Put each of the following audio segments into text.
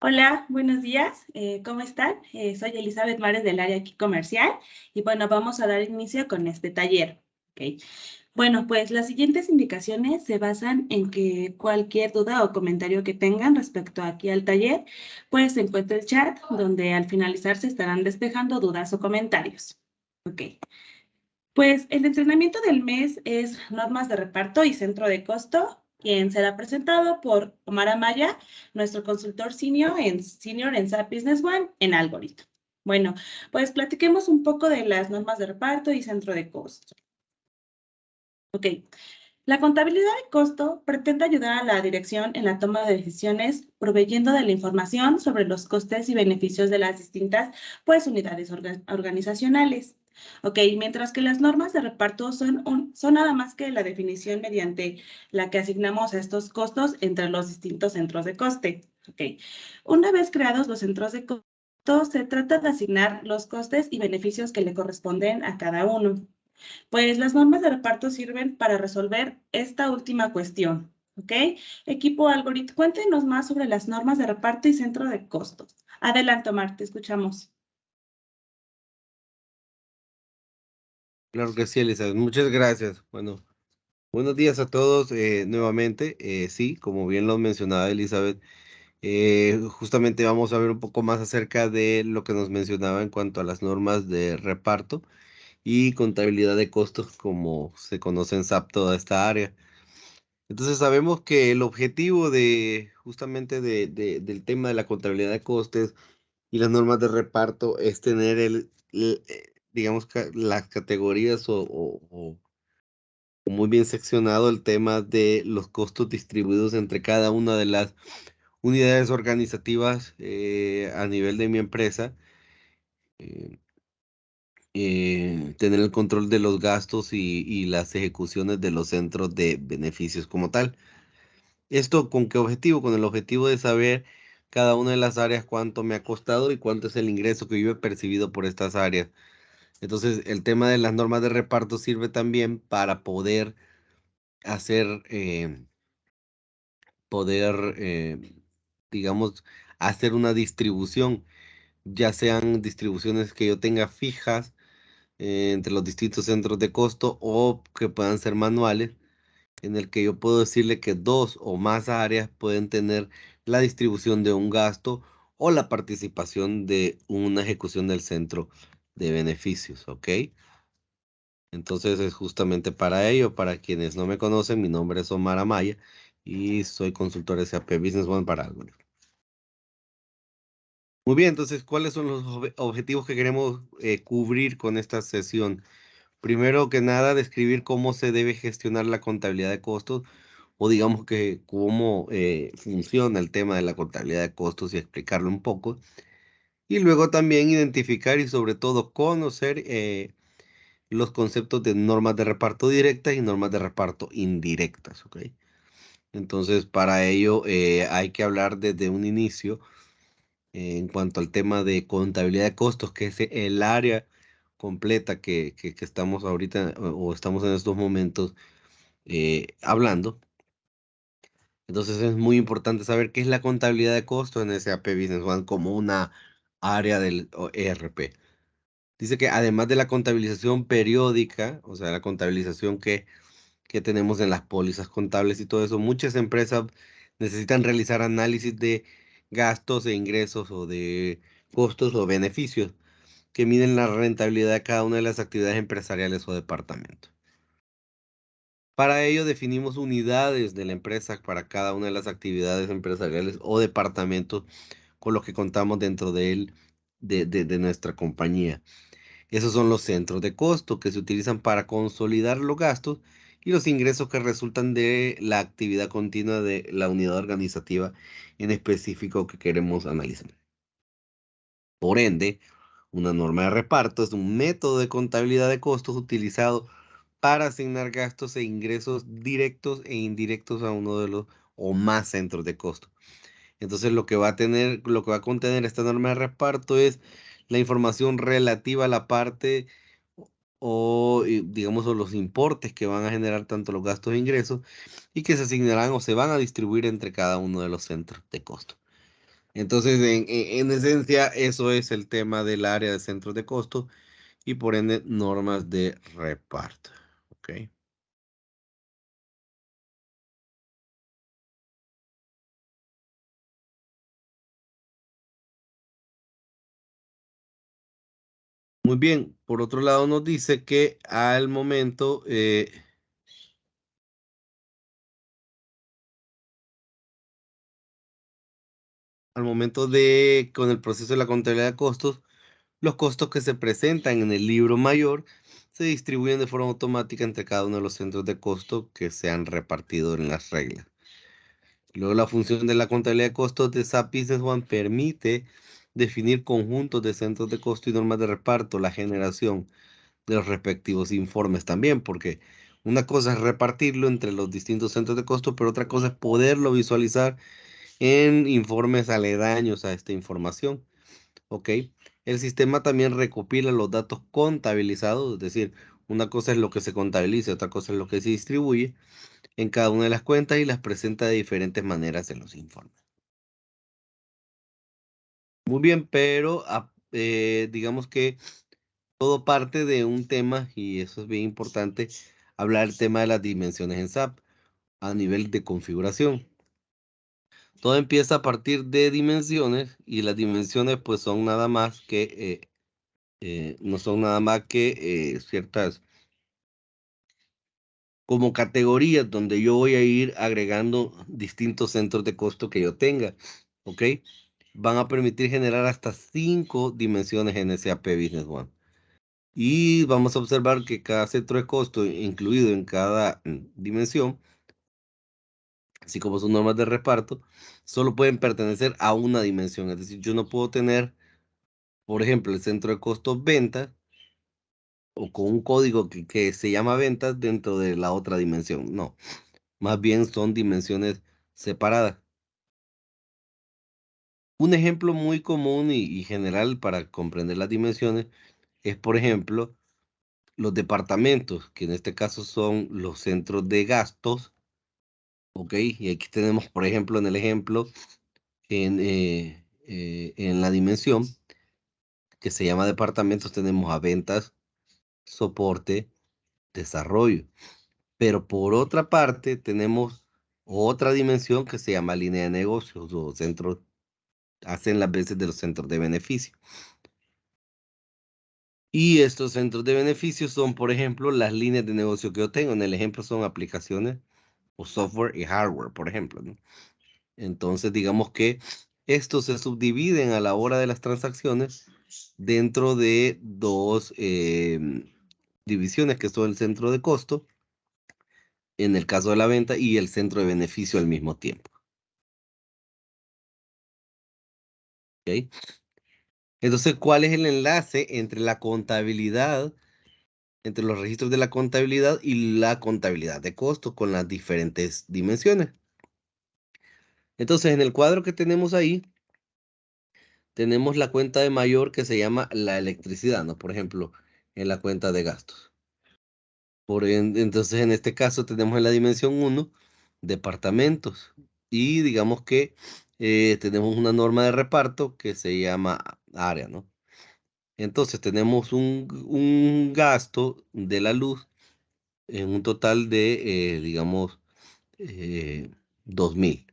Hola, buenos días. ¿Cómo están? Soy Elizabeth Mares del área aquí comercial y bueno, vamos a dar inicio con este taller. ¿Ok? Bueno, pues las siguientes indicaciones se basan en que cualquier duda o comentario que tengan respecto aquí al taller, pues se encuentra el chat donde al finalizar se estarán despejando dudas o comentarios. Ok. Pues el entrenamiento del mes es normas de reparto y centro de costo, quien será presentado por Omar Amaya, nuestro consultor senior en SAP Business One en Algorithm. Bueno, pues platiquemos un poco de las normas de reparto y centro de costo. Ok, la contabilidad de costo pretende ayudar a la dirección en la toma de decisiones, proveyendo de la información sobre los costes y beneficios de las distintas pues, unidades organizacionales. Ok, mientras que las normas de reparto son nada más que la definición mediante la que asignamos a estos costos entre los distintos centros de coste. Ok, una vez creados los centros de costo, se trata de asignar los costes y beneficios que le corresponden a cada uno. Pues las normas de reparto sirven para resolver esta última cuestión, ¿ok? Equipo Algoritmo, cuéntenos más sobre las normas de reparto y centro de costos. Adelante, Omar, te escuchamos. Claro que sí, Elizabeth. Muchas gracias. Bueno, buenos días a todos nuevamente. Sí, como bien lo mencionaba Elizabeth, justamente vamos a ver un poco más acerca de lo que nos mencionaba en cuanto a las normas de reparto y contabilidad de costos, como se conoce en SAP toda esta área. Entonces sabemos que el objetivo de justamente del tema de la contabilidad de costes y las normas de reparto es tener digamos, las categorías o muy bien seccionado el tema de los costos distribuidos entre cada una de las unidades organizativas a nivel de mi empresa, eh, tener el control de los gastos y las ejecuciones de los centros de beneficios como tal. ¿Esto con qué objetivo? Con el objetivo de saber cada una de las áreas cuánto me ha costado y cuánto es el ingreso que yo he percibido por estas áreas. Entonces, el tema de las normas de reparto sirve también para hacer, digamos, hacer una distribución, ya sean distribuciones que yo tenga fijas entre los distintos centros de costo o que puedan ser manuales, en el que yo puedo decirle que dos o más áreas pueden tener la distribución de un gasto o la participación de una ejecución del centro de beneficios, ¿ok? Entonces es justamente para ello, para quienes no me conocen, mi nombre es Omar Amaya y soy consultor SAP Business One para Algorithm. Muy bien, entonces, ¿cuáles son los objetivos que queremos cubrir con esta sesión? Primero que nada, describir cómo se debe gestionar la contabilidad de costos o digamos que cómo funciona el tema de la contabilidad de costos y explicarlo un poco. Y luego también identificar y sobre todo conocer los conceptos de normas de reparto directas y normas de reparto indirectas, ¿ok? Entonces, para ello hay que hablar desde un inicio en cuanto al tema de contabilidad de costos, que es el área completa que estamos ahorita o estamos en estos momentos hablando. Entonces es muy importante saber qué es la contabilidad de costos en SAP Business One como una área del ERP. Dice que además de la contabilización periódica, o sea, la contabilización que tenemos en las pólizas contables y todo eso, muchas empresas necesitan realizar análisis de gastos e ingresos o de costos o beneficios que miden la rentabilidad de cada una de las actividades empresariales o departamentos. Para ello definimos unidades de la empresa para cada una de las actividades empresariales o departamentos con los que contamos dentro de nuestra compañía. Esos son los centros de costo que se utilizan para consolidar los gastos y los ingresos que resultan de la actividad continua de la unidad organizativa en específico que queremos analizar. Por ende, una norma de reparto es un método de contabilidad de costos utilizado para asignar gastos e ingresos directos e indirectos a uno de los o más centros de costo. Entonces, lo que va a contener esta norma de reparto es la información relativa a la parte digamos, o los importes que van a generar tanto los gastos e ingresos y que se asignarán o se van a distribuir entre cada uno de los centros de costo. Entonces, en esencia, eso es el tema del área de centros de costo y por ende normas de reparto. ¿Ok? Muy bien, por otro lado nos dice que al momento de, con el proceso de la contabilidad de costos, los costos que se presentan en el libro mayor se distribuyen de forma automática entre cada uno de los centros de costo que se han repartido en las reglas. Luego, la función de la contabilidad de costos de SAP Business One permite definir conjuntos de centros de costo y normas de reparto, la generación de los respectivos informes también, porque una cosa es repartirlo entre los distintos centros de costo, pero otra cosa es poderlo visualizar en informes aledaños a esta información. ¿Ok? El sistema también recopila los datos contabilizados, es decir, una cosa es lo que se contabiliza, otra cosa es lo que se distribuye en cada una de las cuentas y las presenta de diferentes maneras en los informes. Muy bien, pero digamos que todo parte de un tema, y eso es bien importante, hablar del tema de las dimensiones en SAP a nivel de configuración. Todo empieza a partir de dimensiones y las dimensiones pues son nada más que, no son nada más que ciertas como categorías donde yo voy a ir agregando distintos centros de costo que yo tenga, ¿ok? Van a permitir generar hasta 5 dimensiones en SAP Business One. Y vamos a observar que cada centro de costo incluido en cada dimensión, así como sus normas de reparto, solo pueden pertenecer a una dimensión. Es decir, yo no puedo tener, por ejemplo, el centro de costos ventas o con un código que se llama ventas dentro de la otra dimensión. No, más bien son dimensiones separadas. Un ejemplo muy común y general para comprender las dimensiones es, por ejemplo, los departamentos, que en este caso son los centros de gastos, ¿ok? Y aquí tenemos, por ejemplo, en el ejemplo, en la dimensión que se llama departamentos, tenemos a ventas, soporte, desarrollo. Pero por otra parte, tenemos otra dimensión que se llama línea de negocios o centros, hacen las veces de los centros de beneficio. Y estos centros de beneficio son, por ejemplo, las líneas de negocio que yo tengo. En el ejemplo son aplicaciones o software y hardware, por ejemplo, ¿no? Entonces, digamos que estos se subdividen a la hora de las transacciones dentro de dos divisiones que son el centro de costo, en el caso de la venta, y el centro de beneficio al mismo tiempo. ¿Ok? Entonces, ¿cuál es el enlace entre la contabilidad, entre los registros de la contabilidad y la contabilidad de costos con las diferentes dimensiones? Entonces, en el cuadro que tenemos ahí, tenemos la cuenta de mayor que se llama la electricidad, ¿no? Por ejemplo, en la cuenta de gastos. Entonces, en este caso, tenemos en la dimensión uno departamentos. Y digamos que tenemos una norma de reparto que se llama área, ¿no? Entonces, tenemos un gasto de la luz en un total de, digamos, 2.000.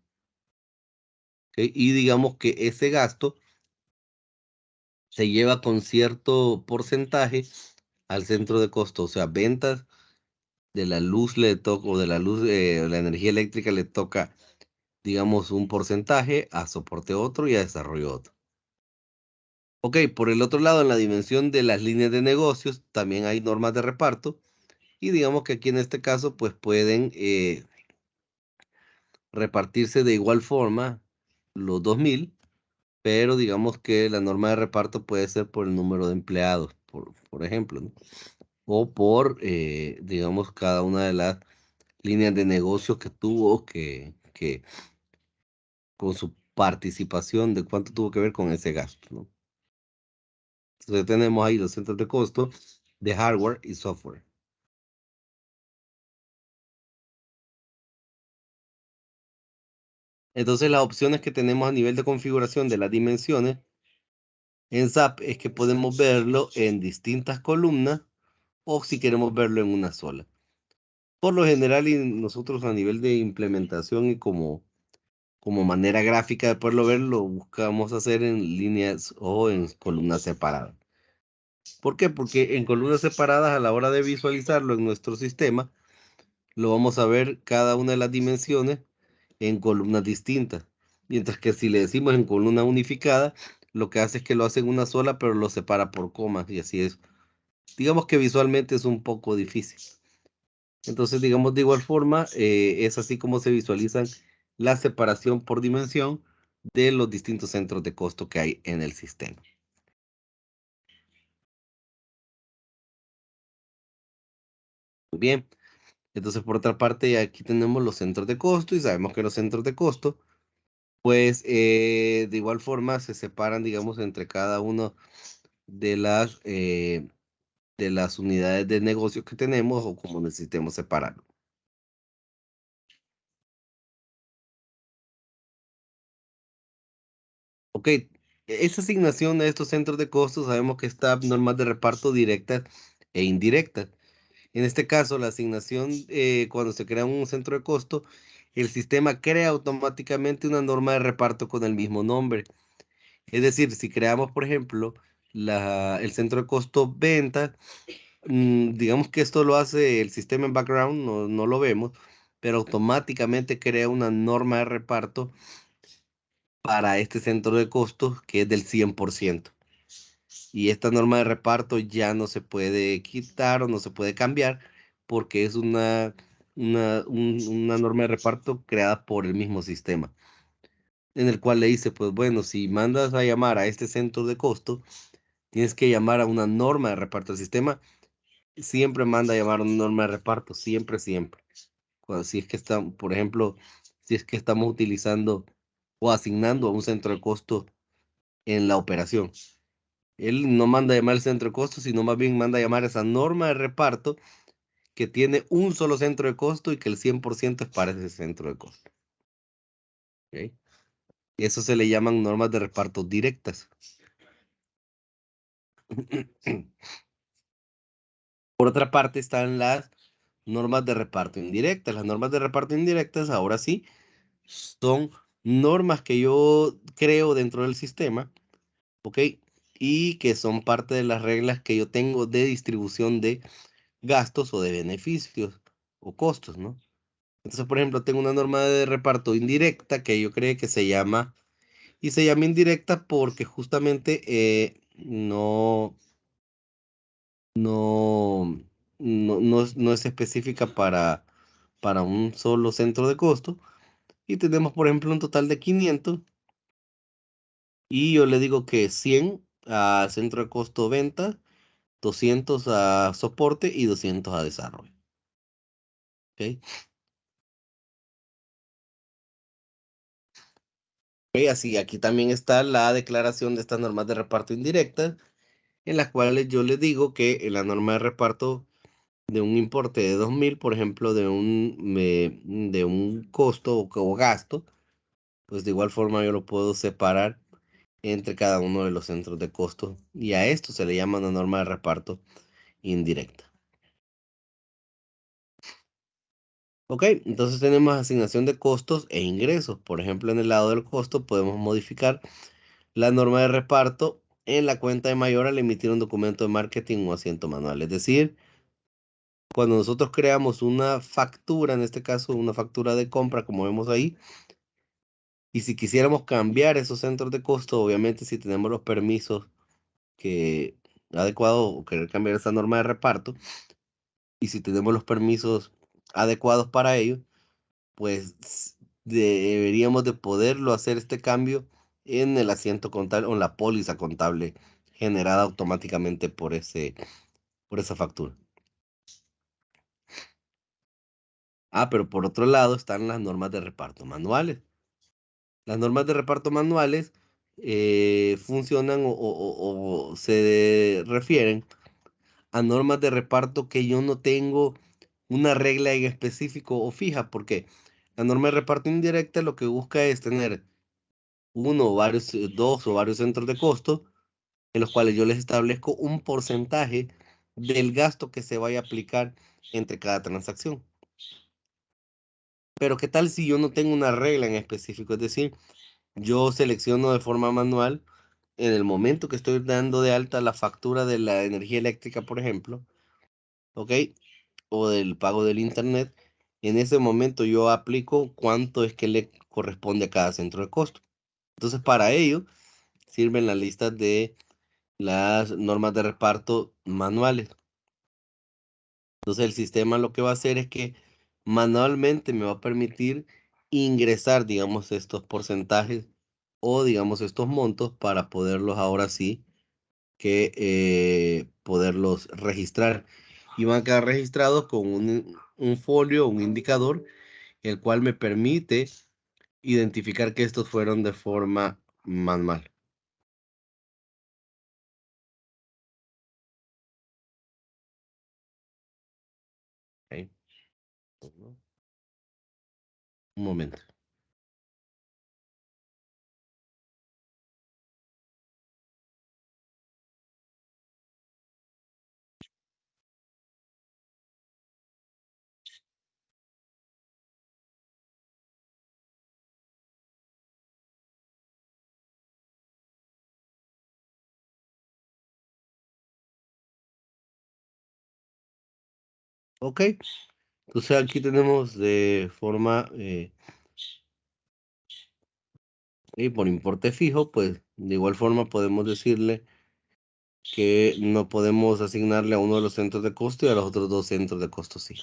¿Ok? Y digamos que ese gasto se lleva con cierto porcentaje al centro de costo, o sea, ventas de la luz le toca, o de la luz, la energía eléctrica le toca, digamos, un porcentaje, a soporte otro y a desarrollo otro. Ok, por el otro lado, en la dimensión de las líneas de negocios, también hay normas de reparto, y digamos que aquí en este caso, pues pueden repartirse de igual forma los 2.000, pero digamos que la norma de reparto puede ser por el número de empleados, por ejemplo, ¿no? O por, digamos, cada una de las líneas de negocio que tuvo que con su participación de cuánto tuvo que ver con ese gasto, ¿no? Entonces tenemos ahí los centros de costo de hardware y software. Entonces, las opciones que tenemos a nivel de configuración de las dimensiones en SAP es que podemos verlo en distintas columnas o si queremos verlo en una sola. Por lo general, y nosotros a nivel de implementación y como manera gráfica de poderlo ver, lo buscamos hacer en líneas o en columnas separadas. ¿Por qué? Porque en columnas separadas, a la hora de visualizarlo en nuestro sistema, lo vamos a ver cada una de las dimensiones en columnas distintas. Mientras que si le decimos en columna unificada, lo que hace es que lo hace en una sola, pero lo separa por comas y así es. Digamos que visualmente es un poco difícil. Entonces, digamos de igual forma, es así como se visualizan la separación por dimensión de los distintos centros de costo que hay en el sistema. Muy bien. Entonces, por otra parte, aquí tenemos los centros de costo y sabemos que los centros de costo, pues de igual forma se separan, digamos, entre cada uno de las unidades de negocio que tenemos o como necesitemos separarlo. Ok, esa asignación de estos centros de costos sabemos que está normas de reparto directas e indirectas. En este caso, la asignación, cuando se crea un centro de costo, el sistema crea automáticamente una norma de reparto con el mismo nombre. Es decir, si creamos, por ejemplo, el centro de costo venta, digamos que esto lo hace el sistema en background, no lo vemos, pero automáticamente crea una norma de reparto para este centro de costos que es del 100%. Y esta norma de reparto ya no se puede quitar o no se puede cambiar porque es una norma de reparto creada por el mismo sistema, en el cual le dice, pues bueno, si mandas a llamar a este centro de costo, tienes que llamar a una norma de reparto. El sistema siempre manda a llamar a una norma de reparto, siempre, siempre. Si es que estamos, por ejemplo, si es que estamos utilizando o asignando a un centro de costo en la operación. Él no manda a llamar al centro de costo, sino más bien manda a llamar a esa norma de reparto que tiene un solo centro de costo y que el 100% es para ese centro de costo. ¿Ok? Y eso se le llaman normas de reparto directas. Por otra parte están las normas de reparto indirectas. Las normas de reparto indirectas, ahora sí, son normas que yo creo dentro del sistema, ¿ok? Y que son parte de las reglas que yo tengo de distribución de gastos o de beneficios o costos, ¿no? Entonces, por ejemplo, tengo una norma de reparto indirecta que yo creo que se llama, y se llama indirecta porque justamente no es específica para un solo centro de costo. Y tenemos, por ejemplo, un total de 500 y yo le digo que 100 a centro de costo venta, 200 a soporte y 200 a desarrollo. ¿Ok? Ok, así, aquí también está la declaración de estas normas de reparto indirectas, en las cuales yo le digo que en la norma de reparto de un importe de 2.000, por ejemplo, de un costo o gasto, pues de igual forma yo lo puedo separar entre cada uno de los centros de costo y a esto se le llama una norma de reparto indirecta. Ok, entonces tenemos asignación de costos e ingresos. Por ejemplo, en el lado del costo podemos modificar la norma de reparto en la cuenta de mayor al emitir un documento de marketing o asiento manual. Es decir, cuando nosotros creamos una factura, en este caso una factura de compra, como vemos ahí, y si quisiéramos cambiar esos centros de costo, obviamente si tenemos los permisos que adecuados o querer cambiar esa norma de reparto, y si tenemos los permisos adecuados para ello, pues deberíamos de poderlo hacer este cambio en el asiento contable o en la póliza contable generada automáticamente por esa factura. Ah, pero por otro lado están las normas de reparto manuales. Las normas de reparto manuales funcionan o se refieren a normas de reparto que yo no tengo una regla en específico o fija, porque La norma de reparto indirecta lo que busca es tener uno o varios, dos o varios centros de costo en los cuales yo les establezco un porcentaje del gasto que se vaya a aplicar entre cada transacción. Pero ¿qué tal si yo no tengo una regla en específico? Es decir, yo selecciono de forma manual en el momento que estoy dando de alta la factura de la energía eléctrica, por ejemplo, ¿ok? O del pago del internet. En ese momento yo aplico cuánto es que le corresponde a cada centro de costo. Entonces, para ello sirven las listas de las normas de reparto manuales. Entonces, el sistema lo que va a hacer es que manualmente me va a permitir ingresar, digamos, estos porcentajes o, digamos, estos montos para poderlos ahora sí que poderlos registrar. Y van a quedar registrados con un folio, un indicador, el cual me permite identificar que estos fueron de forma manual. ¿Ok? Un momento. Ok, entonces aquí tenemos de forma y por importe fijo, pues de igual forma podemos decirle que no podemos asignarle a uno de los centros de costo y a los otros dos centros de costo sí.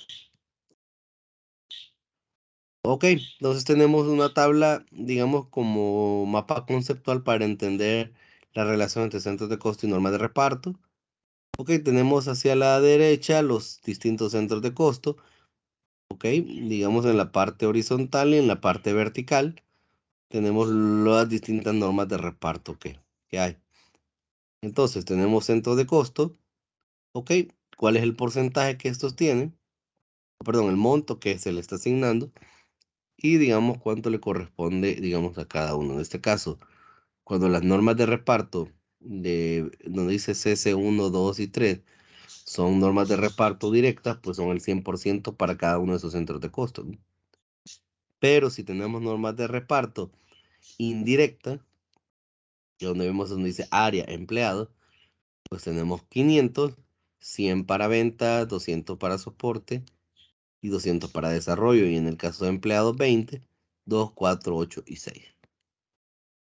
Ok, entonces tenemos una tabla, digamos, como mapa conceptual para entender la relación entre centros de costo y normas de reparto. Ok, tenemos hacia la derecha los distintos centros de costo. Ok, digamos en la parte horizontal y en la parte vertical tenemos las distintas normas de reparto que hay. Entonces tenemos centros de costo. Ok, ¿cuál es el porcentaje que estos tienen? Perdón, el monto que se le está asignando y digamos cuánto le corresponde, digamos, a cada uno. En este caso, cuando las normas de reparto de donde dice CC1, 2 y 3 son normas de reparto directas, pues son el 100% para cada uno de esos centros de costo, ¿no? Pero si tenemos normas de reparto indirecta, que donde vemos donde dice área empleado, pues tenemos 500, 100 para venta, 200 para soporte y 200 para desarrollo. Y en el caso de empleados, 20, 2, 4, 8 y 6.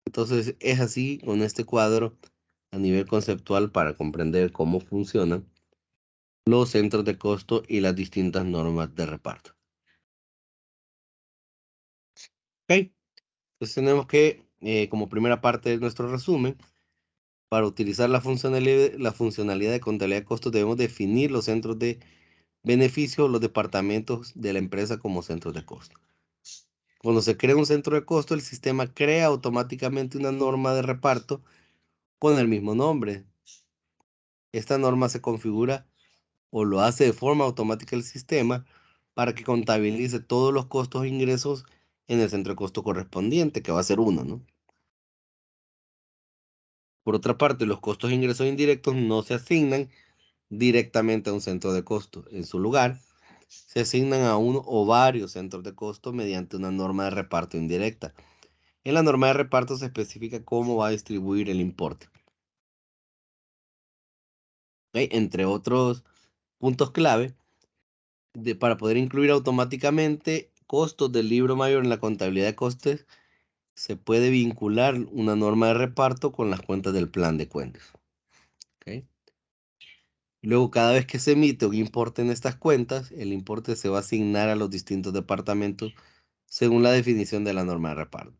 Entonces es así con este cuadro a nivel conceptual para comprender cómo funcionan los centros de costo y las distintas normas de reparto. ¿Ok? Entonces tenemos que, como primera parte de nuestro resumen, para utilizar la funcionalidad de contabilidad de costos debemos definir los centros de beneficio, los departamentos de la empresa como centros de costo. Cuando se crea un centro de costo, el sistema crea automáticamente una norma de reparto con el mismo nombre. Esta norma se configura o lo hace de forma automática el sistema para que contabilice todos los costos e ingresos en el centro de costo correspondiente, que va a ser uno, ¿no? Por otra parte, los costos e ingresos indirectos no se asignan directamente a un centro de costo. En su lugar, se asignan a uno o varios centros de costo mediante una norma de reparto indirecta. En la norma de reparto se especifica cómo va a distribuir el importe. ¿Ok? Entre otros puntos clave, para poder incluir automáticamente costos del libro mayor en la contabilidad de costes, se puede vincular una norma de reparto con las cuentas del plan de cuentas. ¿Ok? Luego, cada vez que se emite un importe en estas cuentas, el importe se va a asignar a los distintos departamentos según la definición de la norma de reparto.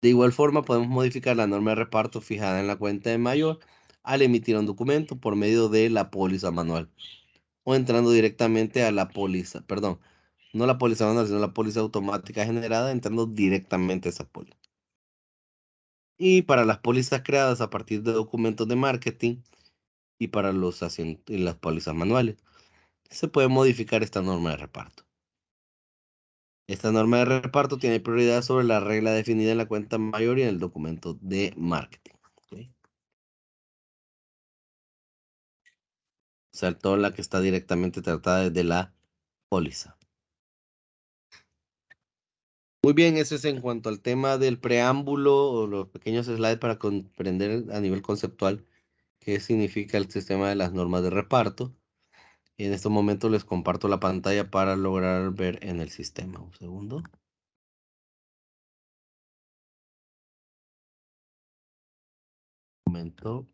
De igual forma, podemos modificar la norma de reparto fijada en la cuenta de mayor al emitir un documento por medio de la póliza manual o entrando directamente a la póliza, perdón, no la póliza manual, sino la póliza automática generada, entrando directamente a esa póliza. Y para las pólizas creadas a partir de documentos de marketing y para y las pólizas manuales. se puede modificar esta norma de reparto. Esta norma de reparto tiene prioridad sobre la regla definida en la cuenta mayor y en el documento de marketing. ¿Ok? O sea, toda la que está directamente tratada desde la póliza. Muy bien, eso es en cuanto al tema del preámbulo o los pequeños slides para comprender a nivel conceptual qué significa el sistema de las normas de reparto. Y en estos momentos les comparto la pantalla para lograr ver en el sistema. Un segundo. Un momento.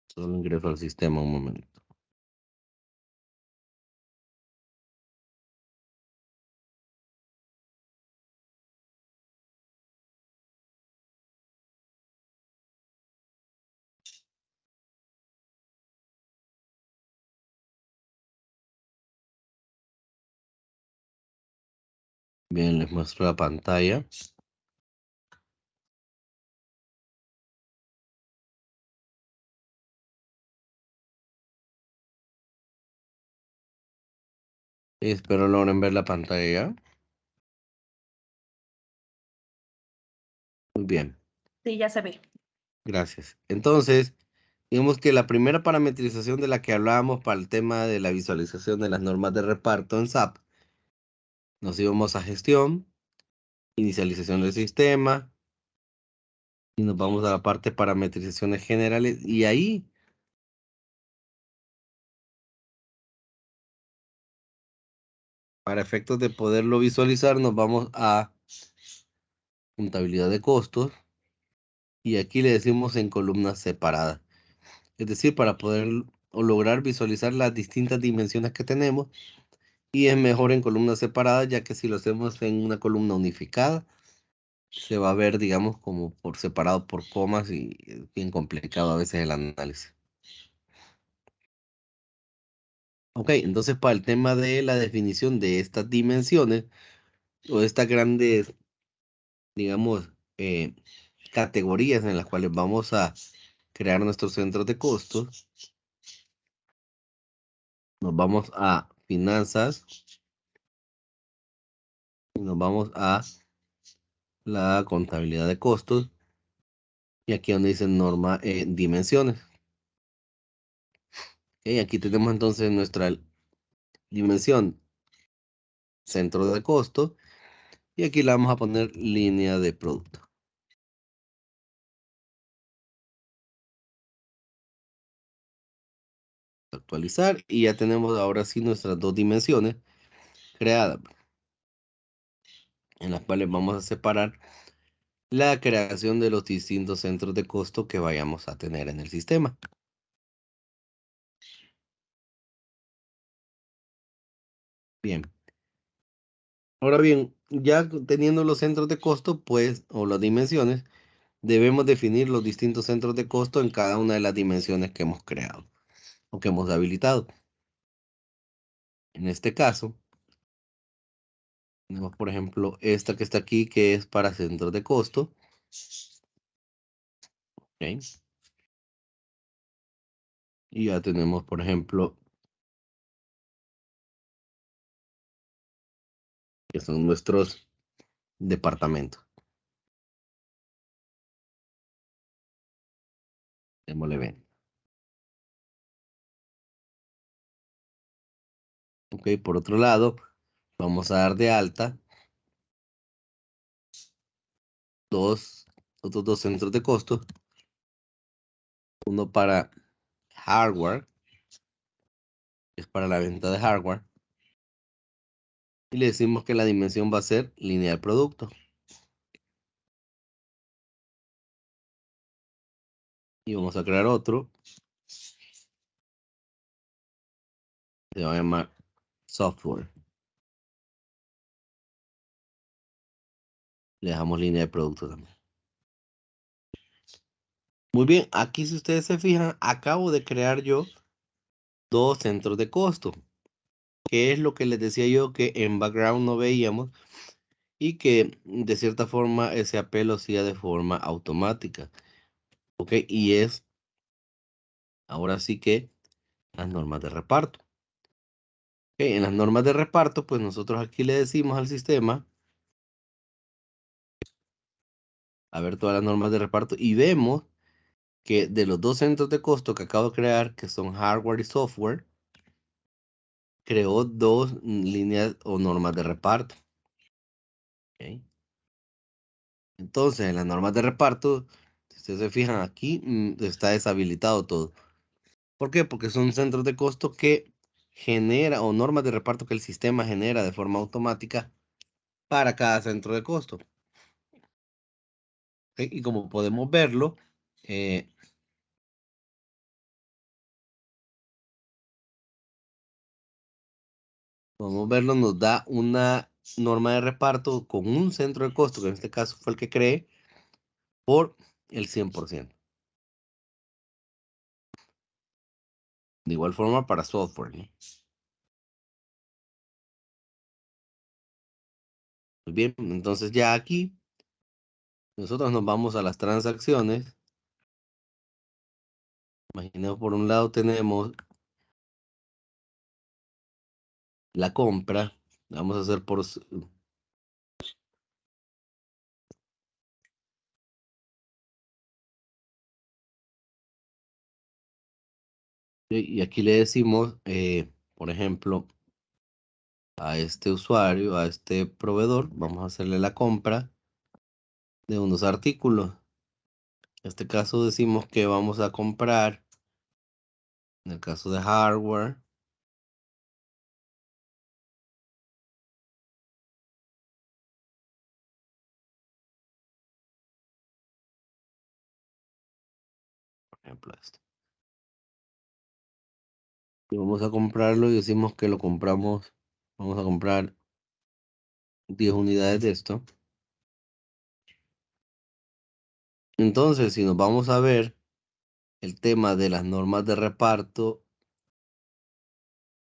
Solo ingreso al sistema un momento. Bien, les muestro la pantalla. Espero logren ver la pantalla. Muy bien, Sí, ya se ve. gracias. Entonces, digamos que la primera parametrización de la que hablábamos para el tema de la visualización de las normas de reparto en SAP, nos íbamos a gestión, inicialización del sistema, y nos vamos a la parte parametrizaciones generales, y ahí, para efectos de poderlo visualizar, nos vamos a contabilidad de costos, y aquí le decimos en columnas separadas. Es decir, para poder o lograr visualizar las distintas dimensiones que tenemos, y es mejor en columnas separadas, ya que si lo hacemos en una columna unificada, se va a ver, digamos, como por separado por comas y es bien complicado a veces el análisis. Ok, entonces para el tema de la definición de estas dimensiones o de estas grandes, digamos, categorías en las cuales vamos a crear nuestros centros de costos, nos vamos a finanzas y nos vamos a la contabilidad de costos y aquí donde dice norma, dimensiones. Ok, aquí tenemos entonces nuestra dimensión centro de costo y aquí le vamos a poner línea de producto. Actualizar y ya tenemos ahora sí nuestras dos dimensiones creadas en las cuales vamos a separar la creación de los distintos centros de costo que vayamos a tener en el sistema. Bien. Ahora bien, ya teniendo los centros de costo, pues, o las dimensiones, debemos definir los distintos centros de costo en cada una de las dimensiones que hemos creado o que hemos habilitado. En este caso, tenemos, por ejemplo, esta que está aquí, que es para centros de costo. ¿Ok? Y ya tenemos, por ejemplo, que son nuestros departamentos. Démosle ven. Ok, por otro lado, vamos a dar de alta otros dos centros de costo. Uno para hardware, que es para la venta de hardware. Y le decimos que la dimensión va a ser línea de producto. Y vamos a crear otro. Se va a llamar software. Le dejamos línea de producto también. Muy bien, aquí si ustedes se fijan, acabo de crear yo dos centros de costo. que es lo que les decía yo que en background no veíamos y que de cierta forma ese apelo hacía de forma automática. ¿Ok? Y es ahora sí que las normas de reparto. ¿Ok? En las normas de reparto, pues nosotros aquí le decimos al sistema, a ver todas las normas de reparto y vemos que de los dos centros de costo que acabo de crear, que son hardware y software, creó dos líneas o normas de reparto. ¿Ok? Entonces, en las normas de reparto, si ustedes se fijan aquí, está deshabilitado todo. ¿Por qué? Porque son centros de costo que genera o normas de reparto que el sistema genera de forma automática para cada centro de costo. ¿Ok? Y como podemos verlo, eh, nos da una norma de reparto con un centro de costo, que en este caso fue el que creé, por el 100%. De igual forma para software, ¿no? Muy bien, entonces ya aquí nosotros nos vamos a las transacciones. Imaginemos por un lado tenemos la compra. Vamos a hacer por... Y aquí le decimos, por ejemplo, a este usuario, a este proveedor, vamos a hacerle la compra de unos artículos. En este caso decimos que vamos a comprar, en el caso de hardware, por ejemplo este. Y vamos a comprarlo y decimos que lo compramos, vamos a comprar 10 unidades de esto. Entonces, si nos vamos a ver el tema de las normas de reparto,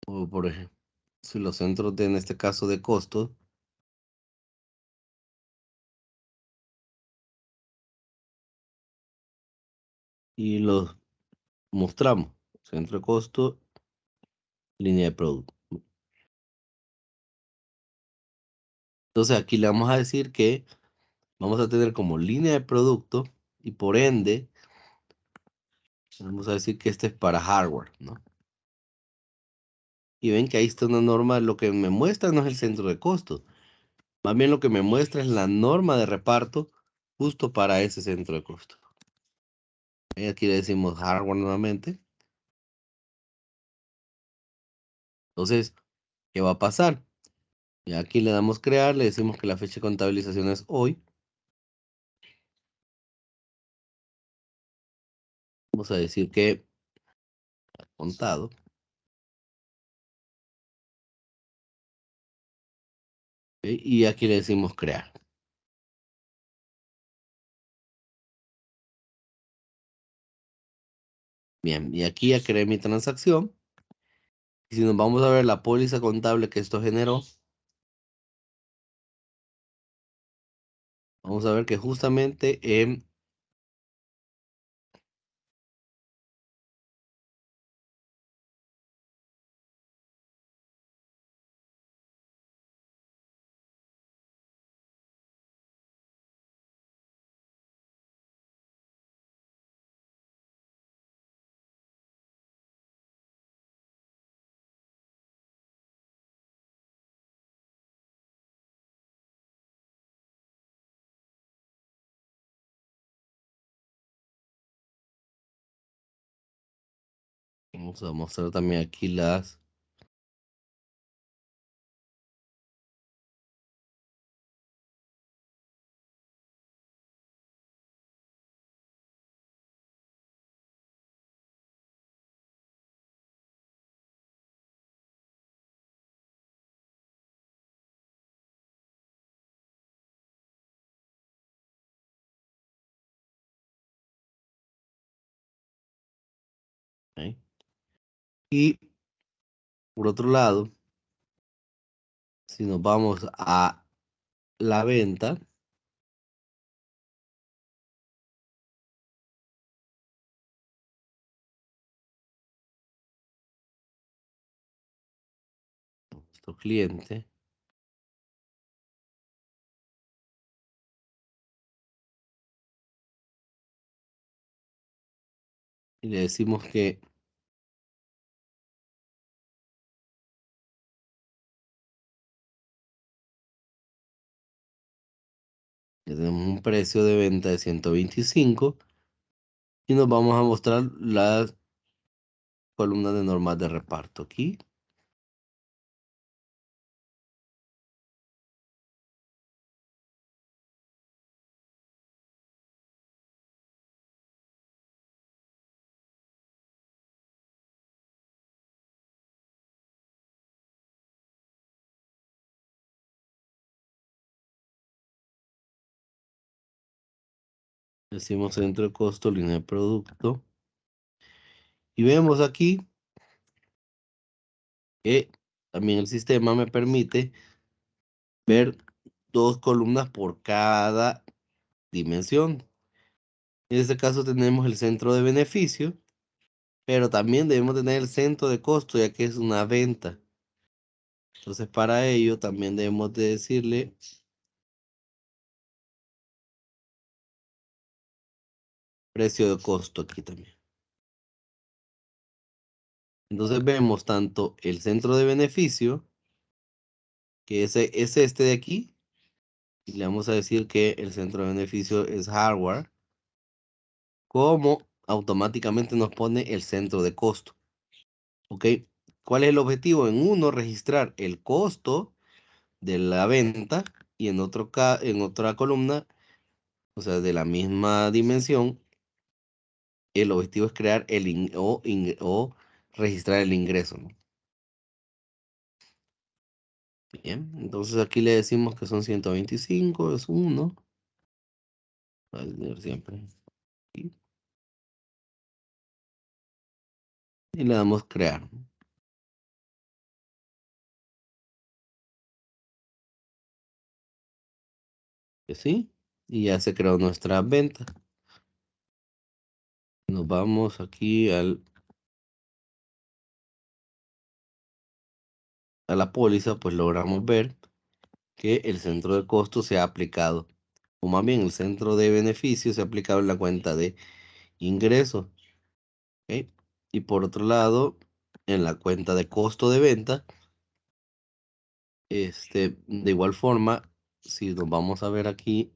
o por ejemplo, si los centros de, en este caso, de costos, y los mostramos, centro de costo, línea de producto. Entonces aquí le vamos a decir que vamos a tener como línea de producto y por ende, vamos a decir que este es para hardware, ¿no? Y ven que ahí está una norma, lo que me muestra no es el centro de costo, más bien lo que me muestra es la norma de reparto justo para ese centro de costo. Y aquí le decimos hardware nuevamente. Entonces, ¿qué va a pasar? Y aquí le damos crear, le decimos que la fecha de contabilización es hoy. Vamos a decir que contado. ¿Ok? Y aquí le decimos crear. Bien, y aquí ya creé mi transacción. Y si nos vamos a ver la póliza contable que esto generó, vamos a ver que justamente vamos a mostrar también aquí las... ¿Ok? Y por otro lado, Si nos vamos a la venta, nuestro cliente, y le decimos que le tenemos un precio de venta de 125 y nos vamos a mostrar las columnas de normas de reparto aquí. Decimos centro de costo, línea de producto. Y vemos aquí que también el sistema me permite ver dos columnas por cada dimensión. En este caso tenemos el centro de beneficio, pero también debemos tener el centro de costo, ya que es una venta. Entonces, para ello también debemos de decirle precio de costo aquí también. Entonces vemos tanto el centro de beneficio, que es este de aquí, y le vamos a decir que el centro de beneficio es hardware, como automáticamente nos pone el centro de costo. ¿Ok? ¿Cuál es el objetivo? En uno, registrar el costo de la venta y en otra columna, o sea, de la misma dimensión, el objetivo es crear o registrar el ingreso, ¿no? Bien, entonces aquí le decimos que son 125, es uno. Va a tener siempre aquí, y le damos crear, ¿no? Que sí, y ya se creó nuestra venta. Nos vamos aquí a la póliza, pues logramos ver que el centro de costo se ha aplicado, o más bien el centro de beneficio se ha aplicado en la cuenta de ingresos. ¿Ok? Y por otro lado, en la cuenta de costo de venta, de igual forma, si nos vamos a ver aquí,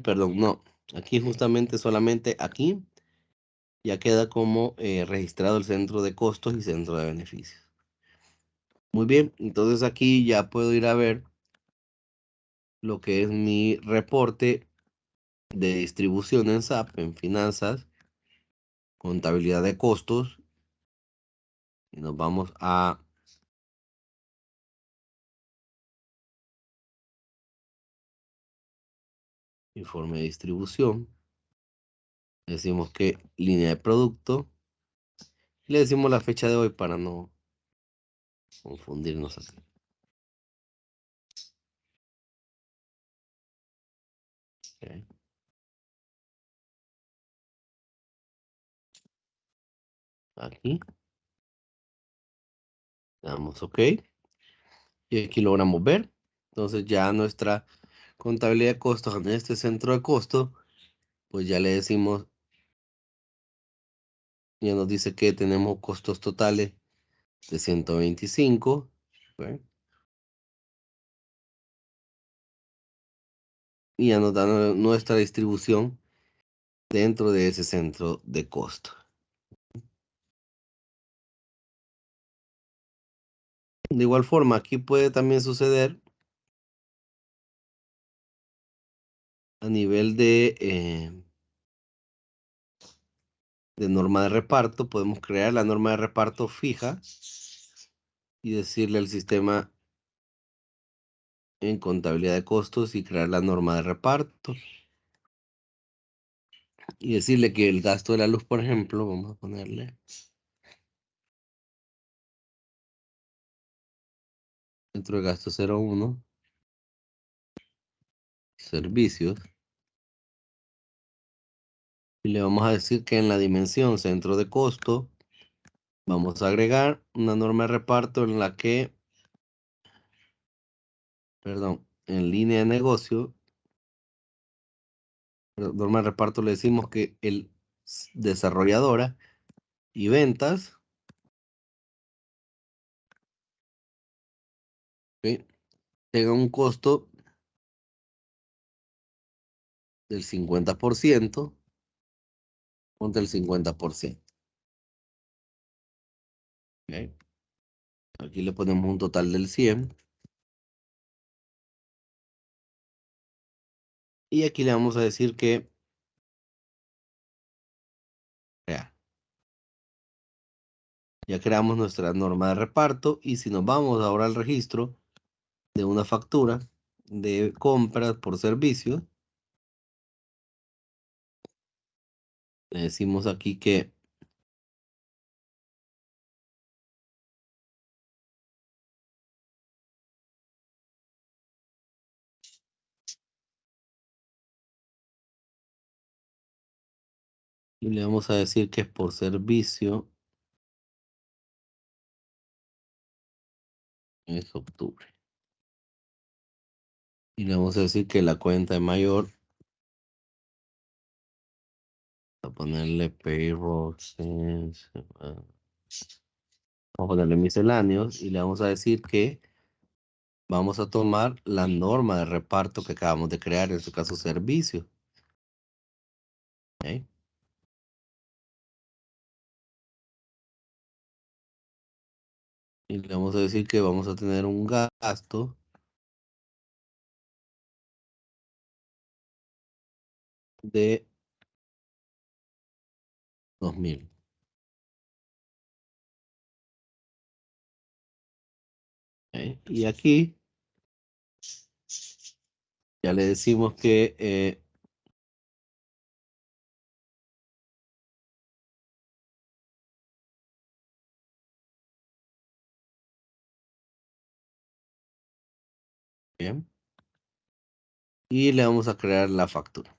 perdón, no, aquí justamente solamente aquí ya queda como registrado el centro de costos y centro de beneficios. Muy bien, entonces aquí ya puedo ir a ver lo que es mi reporte de distribución en SAP, en finanzas, contabilidad de costos, y nos vamos a informe de distribución. Decimos que línea de producto, y le decimos la fecha de hoy para no confundirnos aquí. Ok. Aquí, damos OK, y aquí logramos ver. Entonces ya nuestra contabilidad de costos en este centro de costo, pues ya le decimos, ya nos dice que tenemos costos totales de 125. ¿Ok? Y ya nos da nuestra distribución dentro de ese centro de costo. De igual forma, aquí puede también suceder a nivel de norma de reparto. Podemos crear la norma de reparto fija y decirle al sistema en contabilidad de costos y crear la norma de reparto. Y decirle que el gasto de la luz, por ejemplo, vamos a ponerle dentro de gasto 01, servicios. Y le vamos a decir que en la dimensión centro de costo vamos a agregar una norma de reparto en la que, perdón, en línea de negocio, norma de reparto le decimos que el desarrolladora y ventas, ¿ok?, tenga un costo del 50%, ponte el 50%. ¿Ok? Aquí le ponemos un total del 100. Y aquí le vamos a decir que ya, ya creamos nuestra norma de reparto. Y si nos vamos ahora al registro de una factura de compras por servicio, le decimos aquí que y le vamos a decir que es por servicio, es octubre. Y le vamos a decir que la cuenta de mayor, a ponerle payroll, vamos a ponerle misceláneos y le vamos a decir que vamos a tomar la norma de reparto que acabamos de crear, en su caso servicio. ¿Ok? Y le vamos a decir que vamos a tener un gasto de 2000. ¿Ok? Y aquí ya le decimos que bien, y le vamos a crear la factura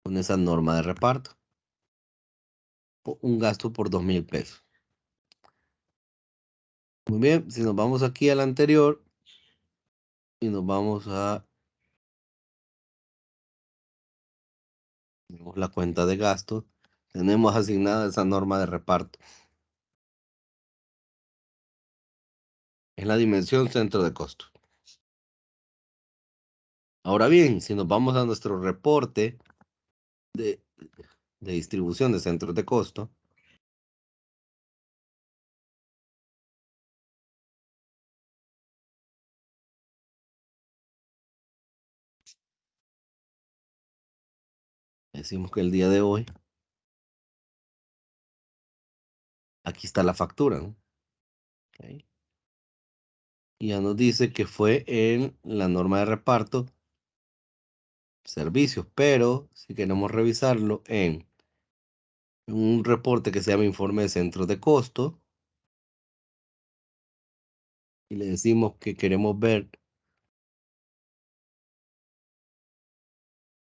con esa norma de reparto. Un gasto por 2000 pesos. Muy bien, si nos vamos aquí al anterior y nos vamos a tenemos la cuenta de gastos, tenemos asignada esa norma de reparto. Es la dimensión centro de costo. Ahora bien, si nos vamos a nuestro reporte de, de distribución de centros de costo, decimos que el día de hoy, aquí está la factura, ¿no? Ok. Y ya nos dice que fue en la norma de reparto servicios, pero si queremos revisarlo en un reporte que se llama informe de centros de costo y le decimos que queremos ver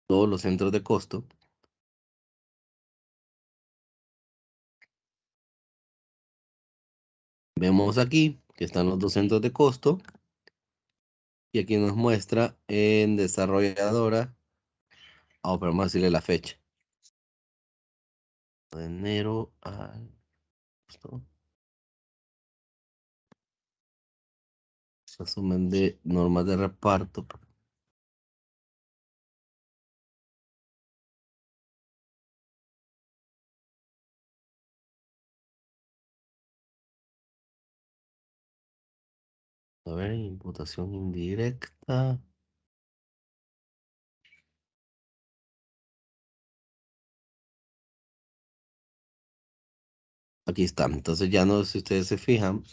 todos los centros de costo, vemos aquí que están los dos centros de costo y aquí nos muestra en desarrolladora, pero vamos a decirle la fecha, de enero a agosto, resumen de normas de reparto. A ver, imputación indirecta. Aquí está. Entonces ya no, si ustedes se fijan,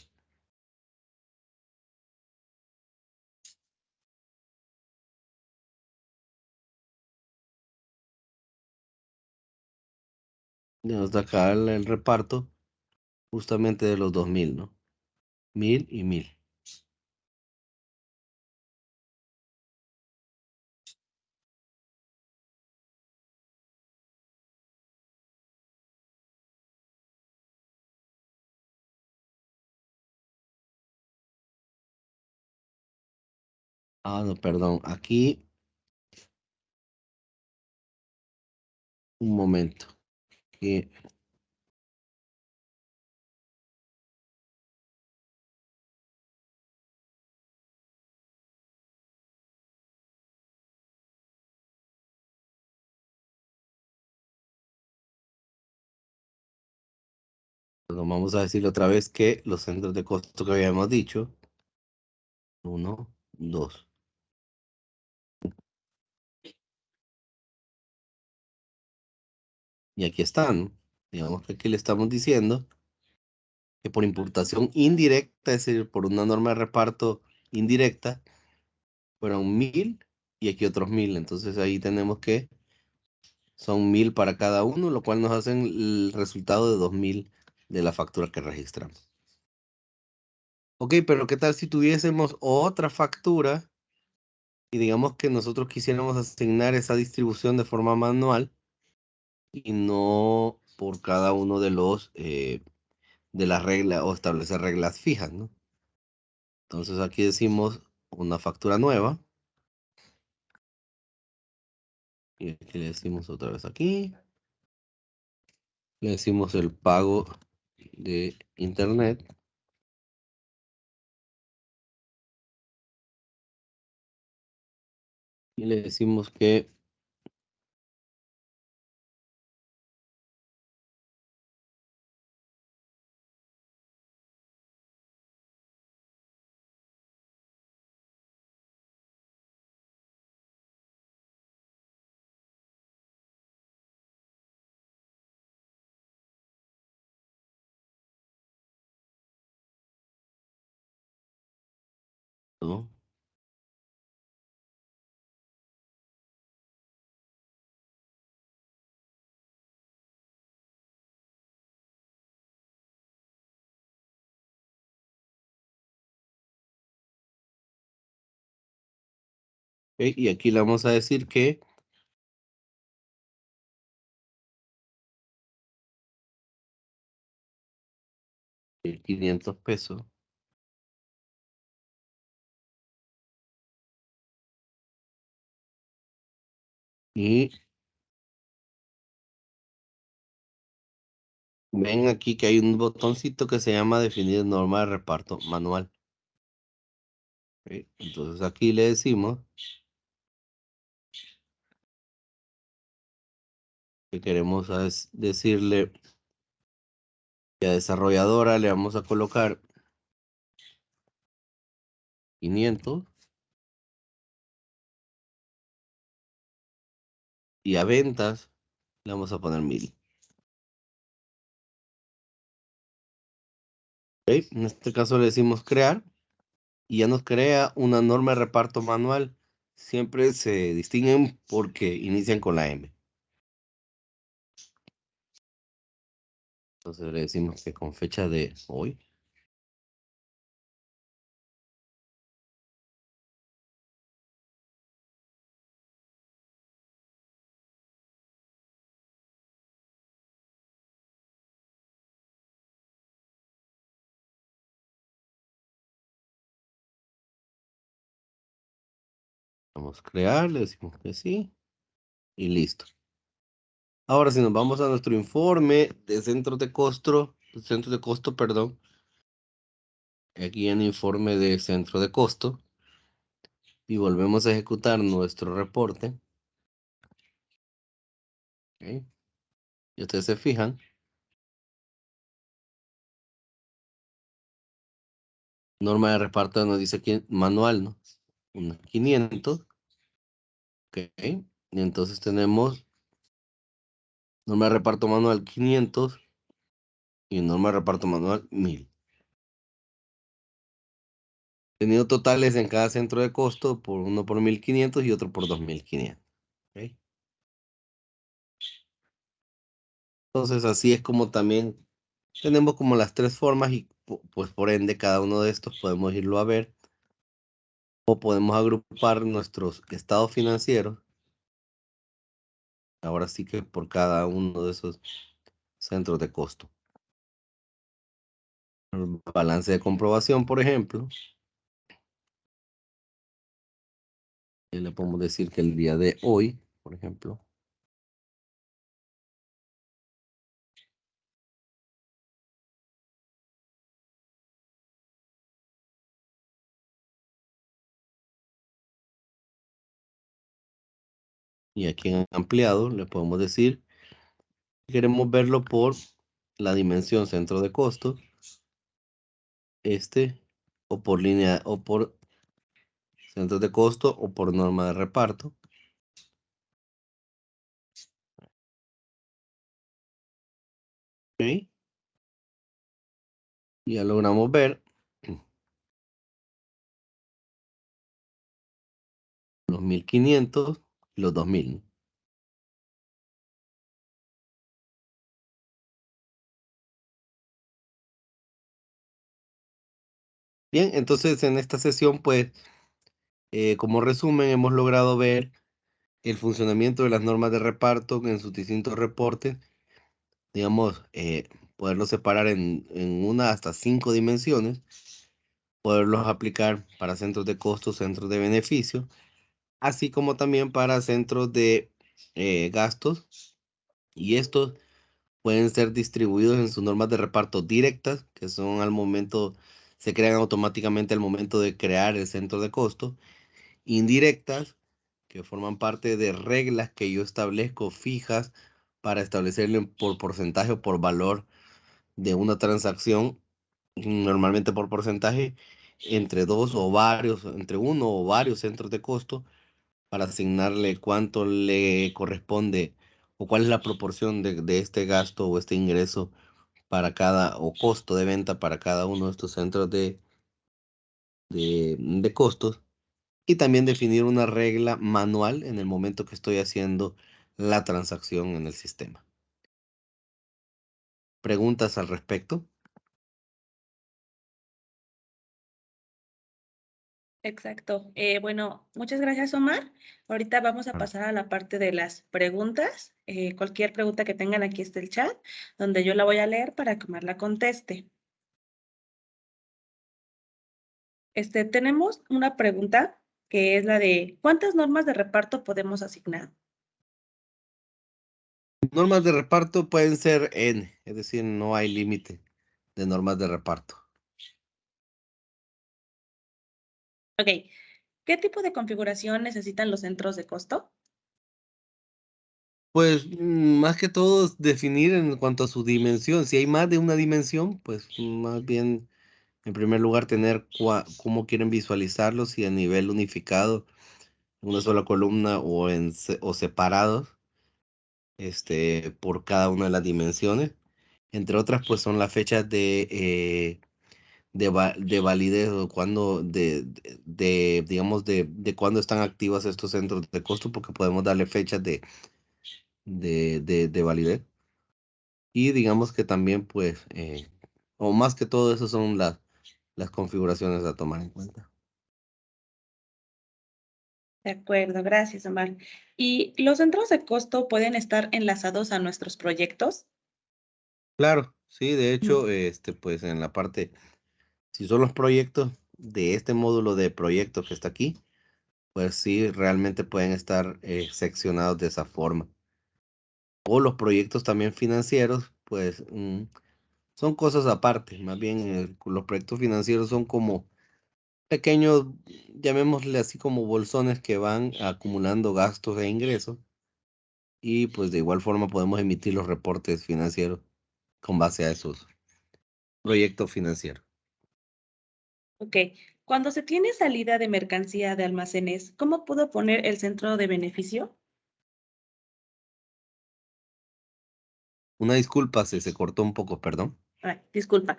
Nos da acá el reparto justamente de los 2000, ¿no? 1000 y 1000. Ah, no, perdón. Aquí, un momento. Aquí, perdón, vamos a decirle otra vez que los centros de costo que habíamos dicho. Uno, dos. Y aquí están. Digamos que aquí le estamos diciendo que por importación indirecta, es decir, por una norma de reparto indirecta, fueron 1000 y aquí otros 1000. Entonces ahí tenemos que son 1000 para cada uno, lo cual nos hacen el resultado de 2000 de la factura que registramos. Ok, pero ¿qué tal si tuviésemos otra factura y digamos que nosotros quisiéramos asignar esa distribución de forma manual y no por cada uno de los de las reglas o establecer reglas fijas, ¿no? Entonces aquí decimos una factura nueva y aquí le decimos otra vez aquí, le decimos el pago de internet y le decimos que ¿no? Ok, y aquí le vamos a decir que 500 pesos y ven aquí que hay un botoncito que se llama definir norma de reparto manual. Ok, entonces aquí le decimos que queremos decirle que a desarrolladora le vamos a colocar 500 y a ventas le vamos a poner 1000. Ok, en este caso le decimos crear y ya nos crea una norma de reparto manual. Siempre se distinguen porque inician con la M. Entonces le decimos que con fecha de hoy. Vamos a crear, le decimos que sí y listo. Ahora si nos vamos a nuestro informe de centros de costo, perdón, aquí en informe de centro de costo y volvemos a ejecutar nuestro reporte. ¿Ok? Y ustedes se fijan, norma de reparto nos dice aquí manual, ¿no? Unos 500, ok. Y entonces tenemos norma de reparto manual 500 y norma de reparto manual 1000. Tenido totales en cada centro de costo, por uno por 1500 y otro por 2500. ¿Ok? Entonces, así es como también tenemos como las tres formas y pues por ende cada uno de estos podemos irlo a ver o podemos agrupar nuestros estados financieros, ahora sí que por cada uno de esos centros de costo. El balance de comprobación, por ejemplo, y le podemos decir que el día de hoy, por ejemplo, y aquí en ampliado le podemos decir que queremos verlo por la dimensión centro de costo, o por línea, o por centros de costo, o por norma de reparto. ¿Ok? Y ya logramos ver los 1500 y los 2000. Bien, entonces en esta sesión, pues, como resumen, hemos logrado ver el funcionamiento de las normas de reparto en sus distintos reportes, digamos, poderlos separar en una hasta 5 dimensiones, poderlos aplicar para centros de costos, centros de beneficio, así como también para centros de gastos, y estos pueden ser distribuidos en sus normas de reparto directas, que son al momento, se crean automáticamente al momento de crear el centro de costo, indirectas, que forman parte de reglas que yo establezco fijas para establecerle por porcentaje o por valor de una transacción, normalmente por porcentaje, entre dos o varios, entre uno o varios centros de costo, para asignarle cuánto le corresponde o cuál es la proporción de este gasto o este ingreso para cada, o costo de venta para cada uno de estos centros de costos. Y también definir una regla manual en el momento que estoy haciendo la transacción en el sistema. ¿Preguntas al respecto? Exacto. Bueno, muchas gracias, Omar. Ahorita vamos a Claro. pasar a la parte de las preguntas. Cualquier pregunta que tengan, aquí está el chat, donde yo la voy a leer para que Omar la conteste. Tenemos una pregunta que es la de ¿cuántas normas de reparto podemos asignar? Normas de reparto pueden ser N, es decir, no hay límite de normas de reparto. Ok. ¿Qué tipo de configuración necesitan los centros de costo? Pues más que todo es definir en cuanto a su dimensión. Si hay más de una dimensión, pues más bien en primer lugar tener cómo quieren visualizarlo, si a nivel unificado, una sola columna o o separados, por cada una de las dimensiones. Entre otras, pues son las fechas de validez o cuando digamos, de cuándo están activas estos centros de costo, porque podemos darle fechas de validez. Y digamos que también, pues, o más que todo eso son las configuraciones a tomar en cuenta. De acuerdo, gracias, Omar. ¿Y los centros de costo pueden estar enlazados a nuestros proyectos? Claro, sí, de Mm. hecho, pues en la parte, si son los proyectos de este módulo de proyectos que está aquí, pues sí, realmente pueden estar seccionados de esa forma. O los proyectos también financieros, pues son cosas aparte. Más bien, los proyectos financieros son como pequeños, llamémosle así, como bolsones que van acumulando gastos e ingresos. Y pues de igual forma podemos emitir los reportes financieros con base a esos proyectos financieros. Ok. Cuando se tiene salida de mercancía de almacenes, ¿cómo puedo poner el centro de beneficio? Una disculpa, se cortó un poco, perdón. Ay, disculpa.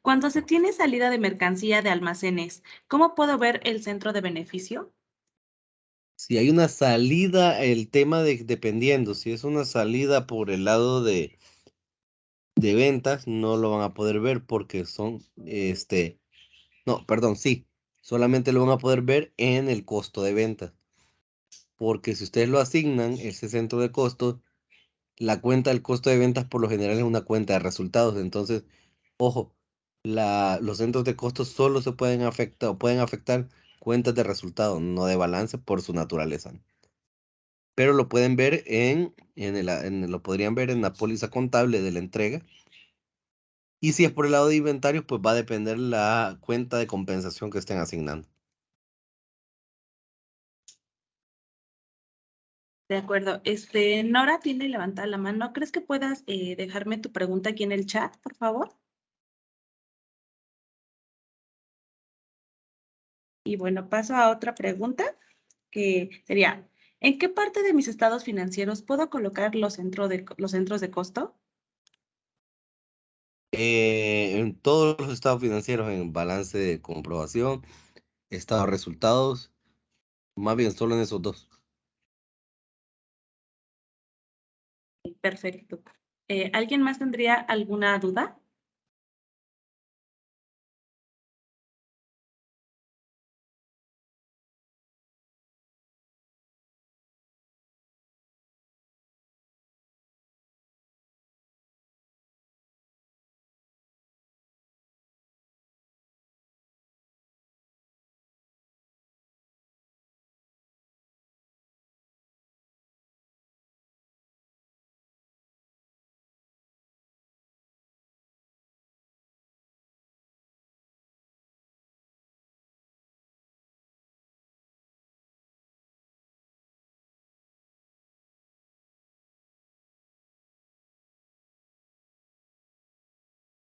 Cuando se tiene salida de mercancía de almacenes, ¿cómo puedo ver el centro de beneficio? Si hay una salida, el tema de dependiendo, si es una salida por el lado de ventas no lo van a poder ver porque no, perdón, sí, solamente lo van a poder ver en el costo de ventas, porque si ustedes lo asignan, ese centro de costos, la cuenta del costo de ventas por lo general es una cuenta de resultados. Entonces, ojo, los centros de costos solo se pueden afectar cuentas de resultados, no de balance por su naturaleza. Pero lo pueden ver lo podrían ver en la póliza contable de la entrega. Y si es por el lado de inventarios, pues va a depender la cuenta de compensación que estén asignando. De acuerdo. Nora tiene levantada la mano. ¿Crees que puedas dejarme tu pregunta aquí en el chat, por favor? Y bueno, paso a otra pregunta que sería, ¿en qué parte de mis estados financieros puedo colocar los centros de costo? En todos los estados financieros, en balance de comprobación, estado de resultados, más bien solo en esos dos. Perfecto. ¿Alguien más tendría alguna duda?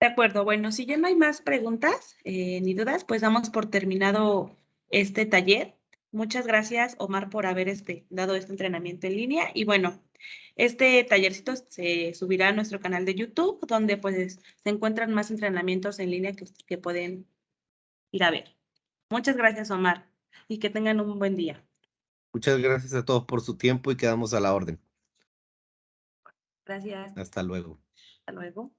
De acuerdo, bueno, si ya no hay más preguntas ni dudas, pues damos por terminado este taller. Muchas gracias, Omar, por haber dado este entrenamiento en línea. Y bueno, este tallercito se subirá a nuestro canal de YouTube, donde pues se encuentran más entrenamientos en línea que pueden ir a ver. Muchas gracias, Omar, y que tengan un buen día. Muchas gracias a todos por su tiempo y quedamos a la orden. Gracias. Hasta luego. Hasta luego.